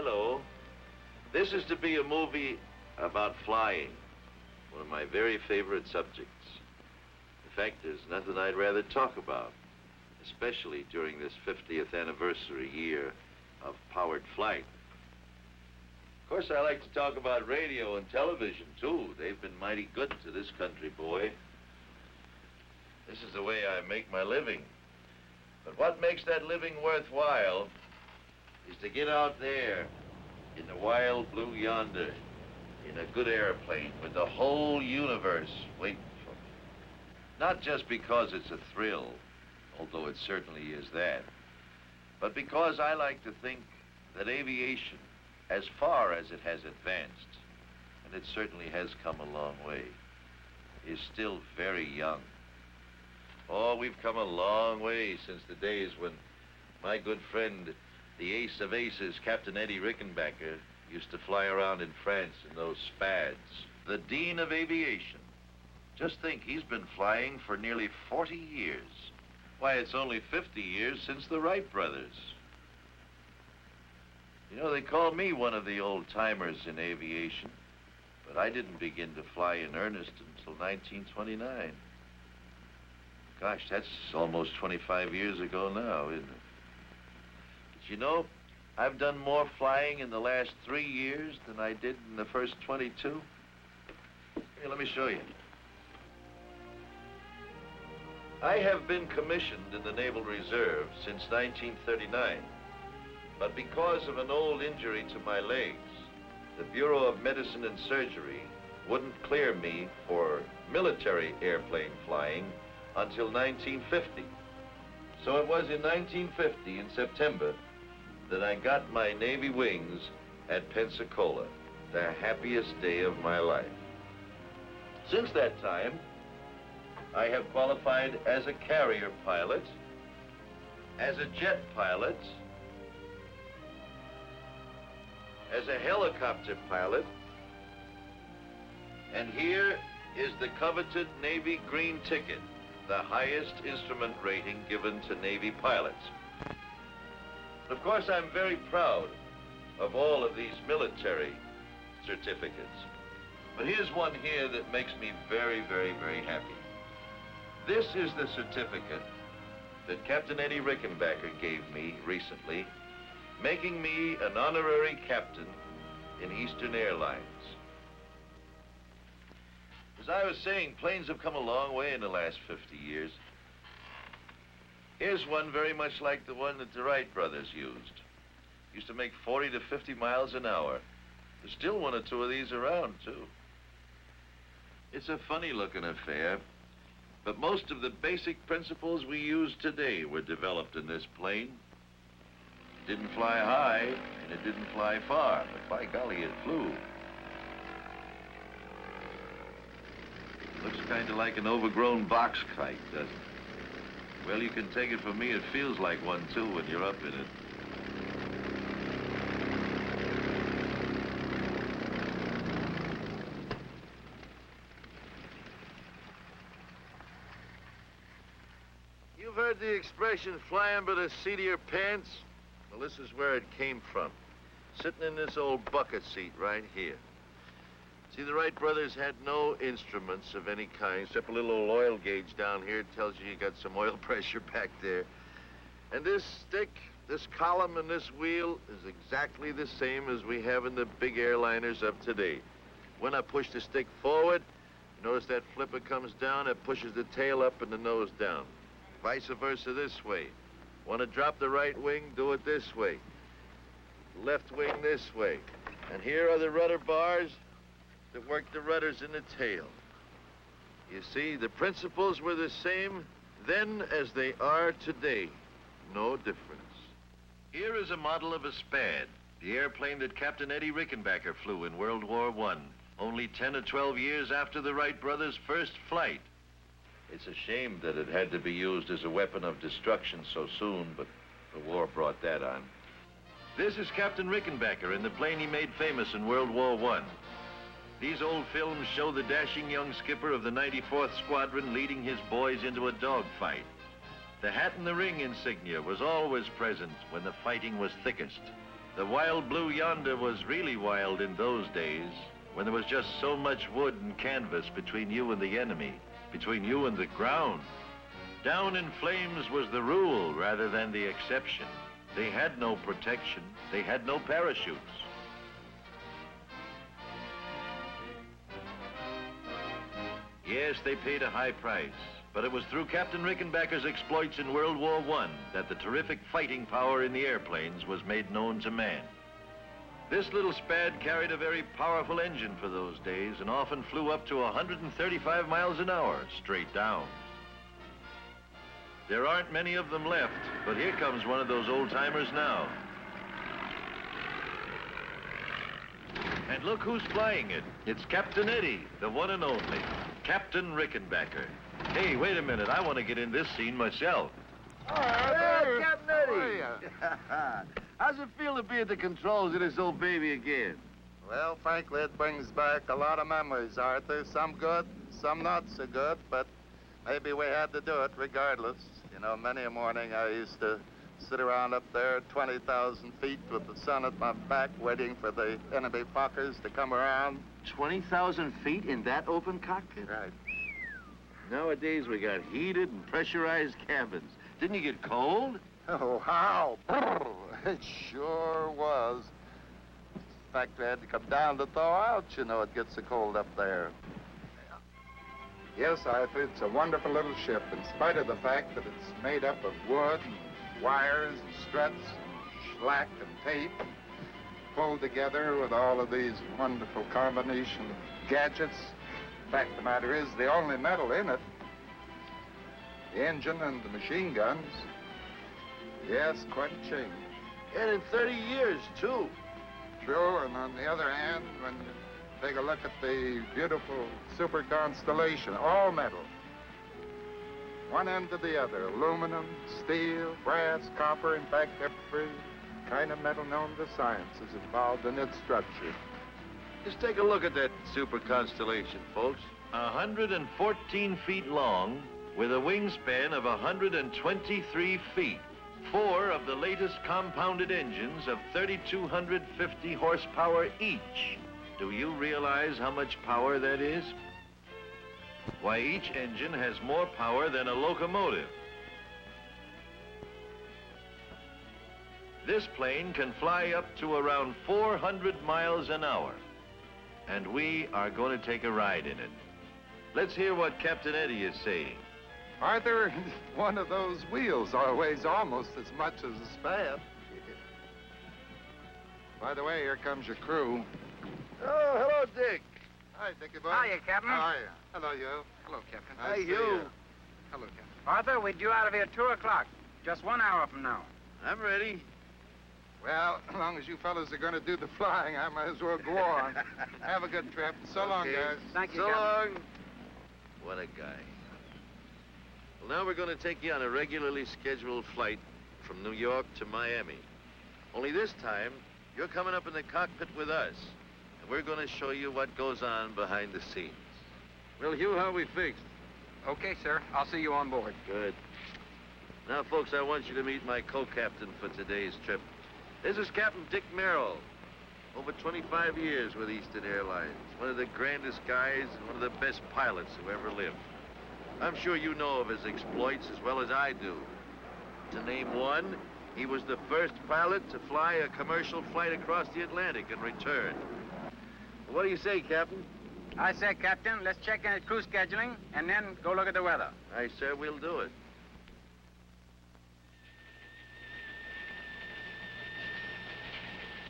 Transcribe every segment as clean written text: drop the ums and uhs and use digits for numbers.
Hello. This is to be a movie about flying, one of my very favorite subjects. In fact, there's nothing I'd rather talk about, especially during this 50th anniversary year of powered flight. Of course, I like to talk about radio and television, too. They've been mighty good to this country, boy. This is the way I make my living. But what makes that living worthwhile is to get out there in the wild blue yonder in a good airplane with the whole universe waiting for me. Not just because it's a thrill, although it certainly is that, but because I like to think that aviation, as far as it has advanced, and it certainly has come a long way, is still very young. Oh, we've come a long way since the days when my good friend, the ace of aces, Captain Eddie Rickenbacker, used to fly around in France in those Spads. The Dean of Aviation. Just think, he's been flying for nearly 40 years. Why, it's only 50 years since the Wright brothers. You know, they call me one of the old-timers in aviation, but I didn't begin to fly in earnest until 1929. Gosh, that's almost 25 years ago now, isn't it? But you know, I've done more flying in the last 3 years than I did in the first 22. Here, let me show you. I have been commissioned in the Naval Reserve since 1939, but because of an old injury to my legs, the Bureau of Medicine and Surgery wouldn't clear me for military airplane flying until 1950. So it was in 1950, in September, that I got my Navy wings at Pensacola, the happiest day of my life. Since that time, I have qualified as a carrier pilot, as a jet pilot, as a helicopter pilot, and here is the coveted Navy green ticket, the highest instrument rating given to Navy pilots. Of course, I'm very proud of all of these military certificates. But here's one here that makes me very, very, very happy. This is the certificate that Captain Eddie Rickenbacker gave me recently, making me an honorary captain in Eastern Airlines. As I was saying, planes have come a long way in the last 50 years. Here's one very much like the one that the Wright brothers used to make 40 to 50 miles an hour. There's still one or two of these around, too. It's a funny-looking affair, but most of the basic principles we use today were developed in this plane. It didn't fly high, and it didn't fly far, but by golly, it flew. Looks kind of like an overgrown box kite, doesn't it? Well, you can take it from me, it feels like one, too, when you're up in it. You've heard the expression, flying by the seat of your pants? Well, this is where it came from. Sitting in this old bucket seat right here. See, the Wright brothers had no instruments of any kind, except a little old oil gauge down here. It tells you got some oil pressure back there. And this stick, this column, and this wheel is exactly the same as we have in the big airliners of today. When I push the stick forward, you notice that flipper comes down, it pushes the tail up and the nose down. Vice versa this way. Want to drop the right wing, do it this way. Left wing this way. And here are the rudder bars that work the rudders in the tail. You see, the principles were the same then as they are today. No difference. Here is a model of a Spad, the airplane that Captain Eddie Rickenbacker flew in World War I, only 10 or 12 years after the Wright brothers' first flight. It's a shame that it had to be used as a weapon of destruction so soon, but the war brought that on. This is Captain Rickenbacker in the plane he made famous in World War I. These old films show the dashing young skipper of the 94th Squadron leading his boys into a dogfight. The hat and the ring insignia was always present when the fighting was thickest. The wild blue yonder was really wild in those days, when there was just so much wood and canvas between you and the enemy, between you and the ground. Down in flames was the rule rather than the exception. They had no protection. They had no parachutes. Yes, they paid a high price, but it was through Captain Rickenbacker's exploits in World War I that the terrific fighting power in the airplanes was made known to man. This little Spad carried a very powerful engine for those days and often flew up to 135 miles an hour straight down. There aren't many of them left, but here comes one of those old-timers now. And look who's flying it. It's Captain Eddie, the one and only, Captain Rickenbacker. Hey, wait a minute. I want to get in this scene myself. Oh, Arthur. Captain Eddie. How's it feel to be at the controls of this old baby again? Well, frankly, it brings back a lot of memories, Arthur. Some good, some not so good, but maybe we had to do it regardless. You know, many a morning I used to sit around up there at 20,000 feet with the sun at my back waiting for the enemy Fokkers to come around. 20,000 feet in that open cockpit? Right. Nowadays, we got heated and pressurized cabins. Didn't you get cold? Oh, how? It sure was. In fact, we had to come down to thaw out. You know, it gets so cold up there. Yes, Arthur, it's a wonderful little ship, in spite of the fact that it's made up of wood and wires and struts and slack and tape, pulled together with all of these wonderful combination of gadgets. In fact, the matter is, the only metal in it, the engine and the machine guns. Yes, quite a change. And in 30 years, too. True, and on the other hand, when you take a look at the beautiful super constellation, all metal. One end to the other, aluminum, steel, brass, copper, in fact, every kind of metal known to science is involved in its structure. Just take a look at that super constellation, folks. 114 feet long, with a wingspan of 123 feet. 4 of the latest compounded engines of 3,250 horsepower each. Do you realize how much power that is? Why, each engine has more power than a locomotive. This plane can fly up to around 400 miles an hour, and we are going to take a ride in it. Let's hear what Captain Eddie is saying. Arthur, one of those wheels weighs almost as much as a Spad. By the way, here comes your crew. Oh, hello, Dick. Hi, Dickie boy. Hiya, Captain. Hiya. Hello, you. Hello, Captain. Nice to see you. Hello, Captain. Arthur, we're due out of here 2 o'clock. Just 1 hour from now. I'm ready. Well, as long as you fellas are going to do the flying, I might as well go on. Have a good trip. So long, Okay. guys. Thank you, So Captain. long. What a guy. Well, now we're going to take you on a regularly scheduled flight from New York to Miami. Only this time, you're coming up in the cockpit with us, and we're going to show you what goes on behind the scenes. Well, Hugh, how are we fixed? Okay, sir. I'll see you on board. Good. Now, folks, I want you to meet my co-captain for today's trip. This is Captain Dick Merrill. Over 25 years with Eastern Airlines. One of the grandest guys and one of the best pilots who ever lived. I'm sure you know of his exploits as well as I do. To name one, he was the first pilot to fly a commercial flight across the Atlantic and return. What do you say, Captain? I say, Captain, let's check in at crew scheduling and then go look at the weather. Aye, sir, we'll do it.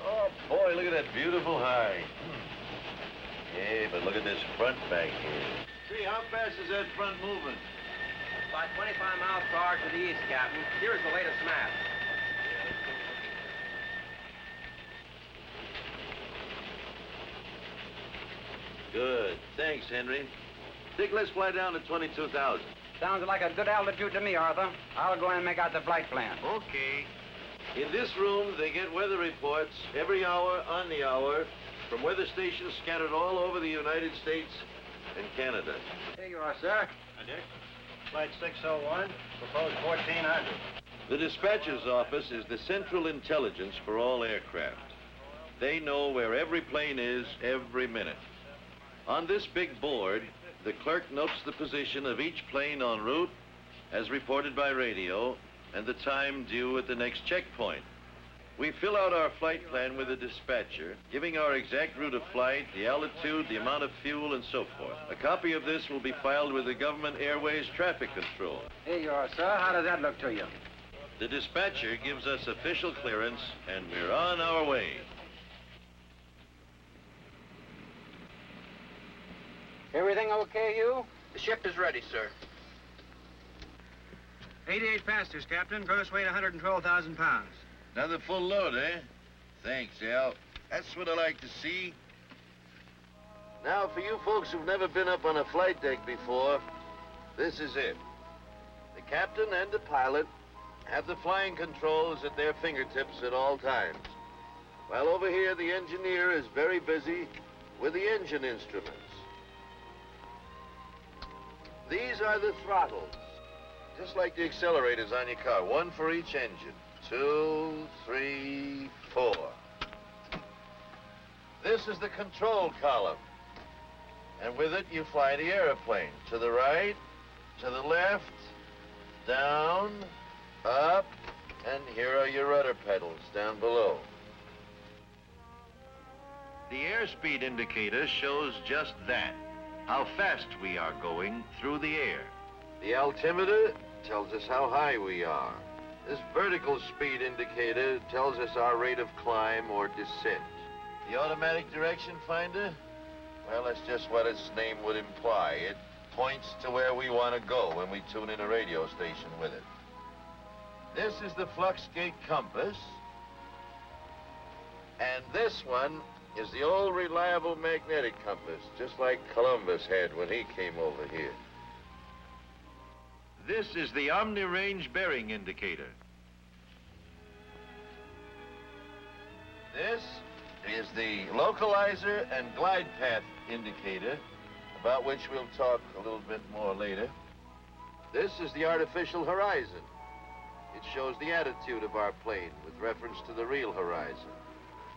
Oh, boy, look at that beautiful high. Yeah, but look at this front back here. See, how fast is that front moving? About 25 miles per hour to the east, Captain. Here's the latest map. Good. Thanks, Henry. Dick, let's fly down to 22,000. Sounds like a good altitude to me, Arthur. I'll go in and make out the flight plan. Okay. In this room, they get weather reports every hour on the hour from weather stations scattered all over the United States and Canada. Here you are, sir. Hi, Dick. Flight 601, proposed 1400. The dispatcher's office is the central intelligence for all aircraft. They know where every plane is every minute. On this big board, the clerk notes the position of each plane en route, as reported by radio, and the time due at the next checkpoint. We fill out our flight plan with the dispatcher, giving our exact route of flight, the altitude, the amount of fuel, and so forth. A copy of this will be filed with the Government Airways Traffic Control. Here you are, sir. How does that look to you? The dispatcher gives us official clearance, and we're on our way. Everything okay, you? The ship is ready, sir. 88 passengers, Captain. Gross weight 112,000 pounds. Another full load, eh? Thanks, Al. That's what I like to see. Now, for you folks who've never been up on a flight deck before, this is it. The captain and the pilot have the flying controls at their fingertips at all times. While over here, the engineer is very busy with the engine instruments. These are the throttles, just like the accelerators on your car, one for each engine. 2, 3, 4. This is the control column. And with it, you fly the airplane. To the right, to the left, down, up, and here are your rudder pedals down below. The airspeed indicator shows just that, how fast we are going through the air. The altimeter tells us how high we are. This vertical speed indicator tells us our rate of climb or descent. The automatic direction finder? Well, that's just what its name would imply. It points to where we want to go when we tune in a radio station with it. This is the flux gate compass. And this one is the old reliable magnetic compass, just like Columbus had when he came over here. This is the omni-range bearing indicator. This is the localizer and glide path indicator, about which we'll talk a little bit more later. This is the artificial horizon. It shows the attitude of our plane with reference to the real horizon.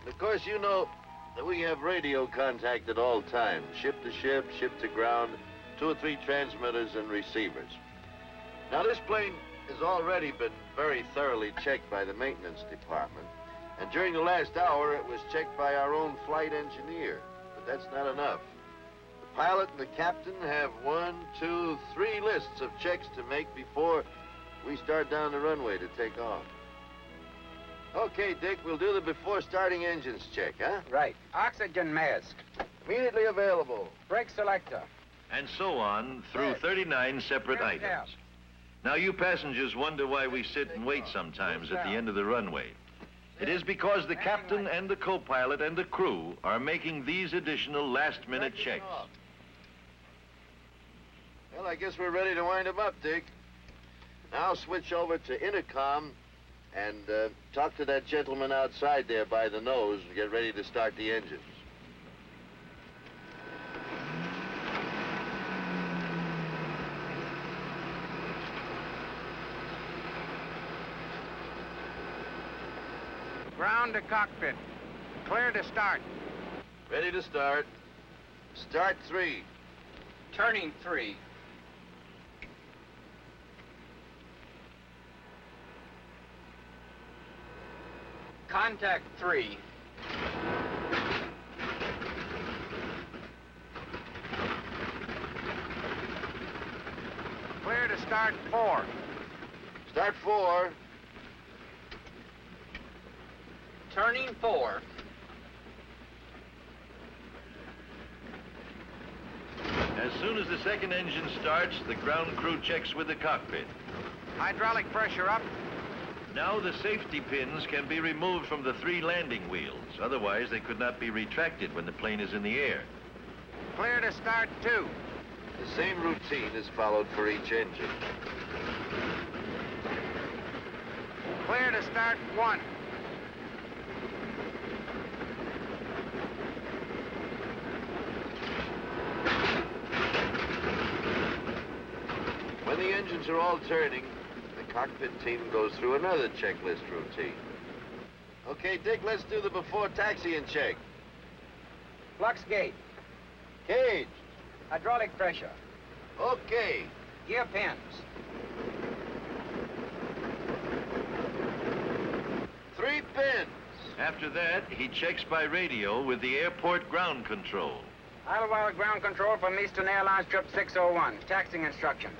And of course, you know that we have radio contact at all times, ship to ground, 2 or 3 transmitters and receivers. Now, this plane has already been very thoroughly checked by the maintenance department. And during the last hour, it was checked by our own flight engineer. But that's not enough. The pilot and the captain have 1, 2, 3 lists of checks to make before we start down the runway to take off. Okay, Dick, we'll do the before starting engines check, huh? Right. Oxygen mask. Immediately available. Brake selector. And so on through 39 separate Right. items. Now, you passengers wonder why we sit and wait sometimes at the end of the runway. It is because the captain and the co-pilot and the crew are making these additional last-minute checks. Well, I guess we're ready to wind them up, Dick. Now I'll switch over to intercom and talk to that gentleman outside there by the nose and get ready to start the engines. Ground to cockpit. Clear to start. Ready to start. Start 3. Turning 3. Contact 3. Clear to start 4. Start 4. Turning 4. As soon as the second engine starts, the ground crew checks with the cockpit. Hydraulic pressure up. Now the safety pins can be removed from the 3 landing wheels. Otherwise, they could not be retracted when the plane is in the air. Clear to start 2. The same routine is followed for each engine. Clear to start 1. When the engines are all turning, the cockpit team goes through another checklist routine. Okay, Dick, let's do the before taxiing check. Flux gate. Cage. Hydraulic pressure. Okay. Gear pins. 3 pins. After that, he checks by radio with the airport ground control. Idlewild ground control from Eastern Airlines trip 601. Taxiing instructions.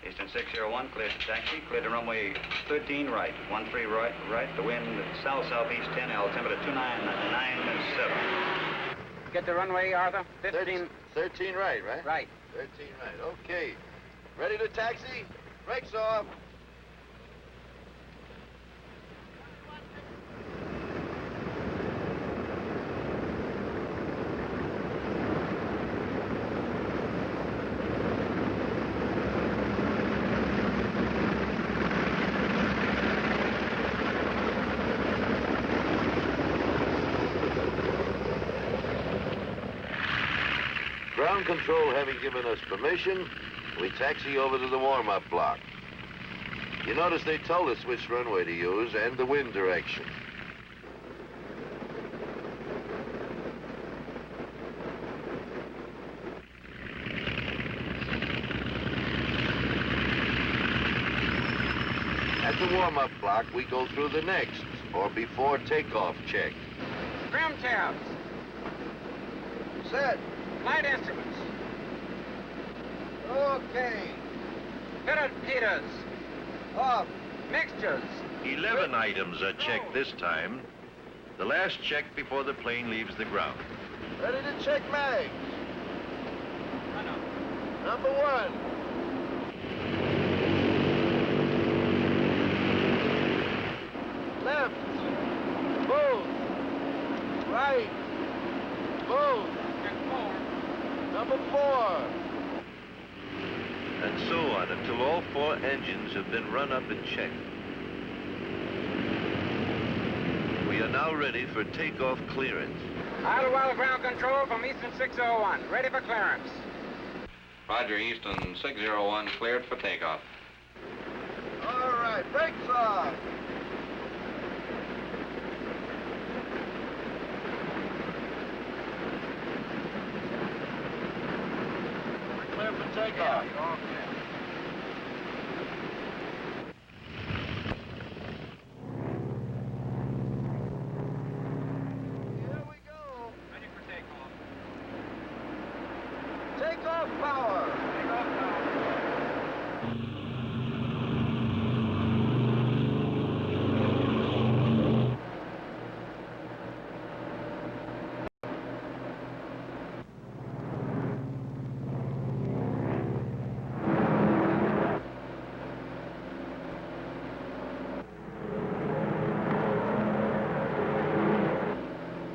Eastern 601, clear to taxi. Clear to runway 13 right. 13 right. The wind south-southeast 10, altimeter 2997. Get the runway, Arthur. 15. 13 right, right? Right. 13 right. Okay. Ready to taxi? Brakes off. Ground control having given us permission, we taxi over to the warm-up block. You notice they told us which runway to use and the wind direction. At the warm-up block, we go through the next, or before takeoff check. Trim tabs. Set. Flight instruments. Okay. Pitted heaters. Off. Mixtures. 11 items are checked this time. The last check before the plane leaves the ground. Ready to check mags. Number 1. Left. Move. Right. Move. Number 4. And so on until all 4 engines have been run up and checked. We are now ready for takeoff clearance. Idlewild ground control from Eastern 601. Ready for clearance. Roger, Eastern 601, cleared for takeoff. All right, brakes off. We're clear for takeoff. Here we go. Ready for takeoff. Takeoff power. Takeoff now.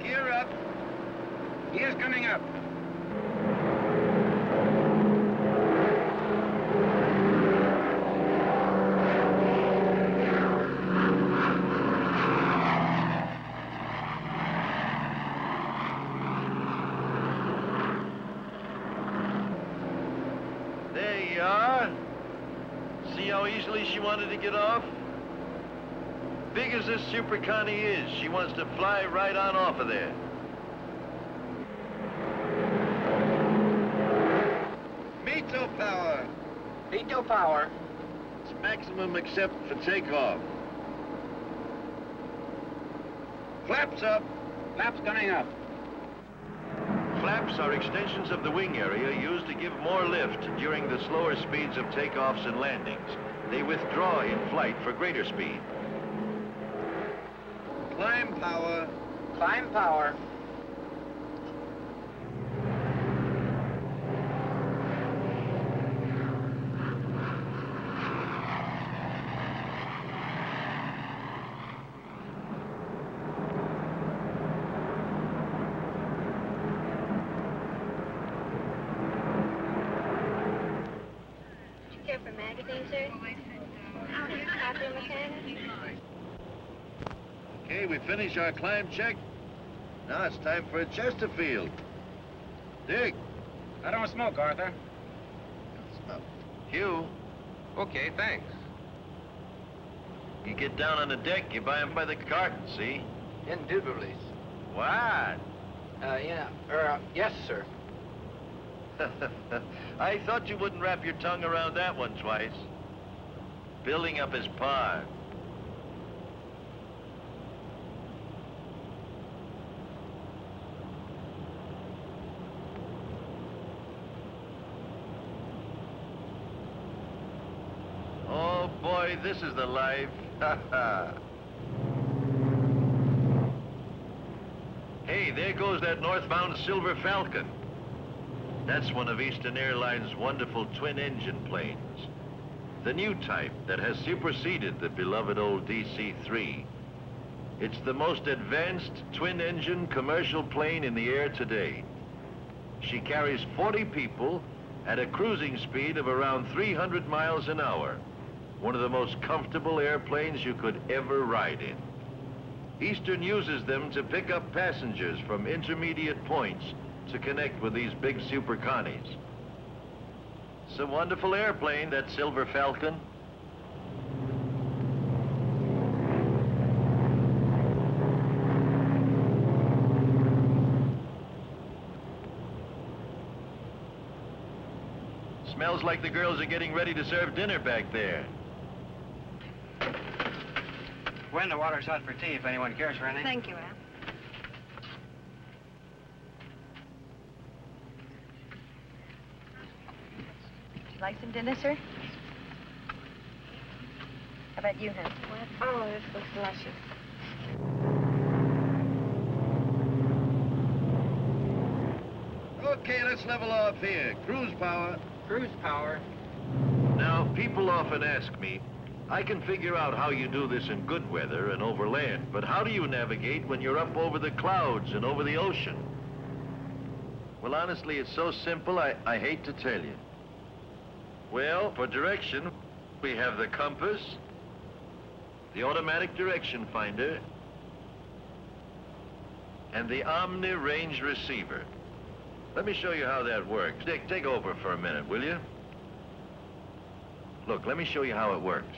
Gear up. Gears coming up. There you are. See how easily she wanted to get off? Big as this Super Connie is, she wants to fly right on off of there. Veto power. Veto power. It's maximum except for takeoff. Flaps up. Flaps coming up. Flaps are extensions of the wing area used to give more lift during the slower speeds of takeoffs and landings. They withdraw in flight for greater speed. Climb power. Climb power. Here for magazine, sir. Copy mechanic. Okay, we finish our climb check. Now it's time for a Chesterfield. Dick. I don't smoke, Arthur. Hugh. Okay, thanks. You get down on the deck, you buy them by the carton, see? Indubitably. What? Yes, sir. I thought you wouldn't wrap your tongue around that one twice. Building up his par. Oh, boy, this is the life. Hey, there goes that northbound Silver Falcon. That's one of Eastern Airlines' wonderful twin-engine planes. The new type that has superseded the beloved old DC-3. It's the most advanced twin-engine commercial plane in the air today. She carries 40 people at a cruising speed of around 300 miles an hour. One of the most comfortable airplanes you could ever ride in. Eastern uses them to pick up passengers from intermediate points to connect with these big super connies. It's a wonderful airplane, that Silver Falcon. Smells like the girls are getting ready to serve dinner back there. Gwen, the water's hot for tea if anyone cares for anything. Thank you, Al. Would you like some dinner, sir? How about you, Hen? Oh, this looks luscious. Okay, let's level off here. Cruise power. Cruise power. Now, people often ask me, I can figure out how you do this in good weather and over land, but how do you navigate when you're up over the clouds and over the ocean? Well, honestly, it's so simple, I hate to tell you. Well, for direction, we have the compass, the automatic direction finder, and the Omni range receiver. Let me show you how that works. Dick, take over for a minute, will you? Look, let me show you how it works.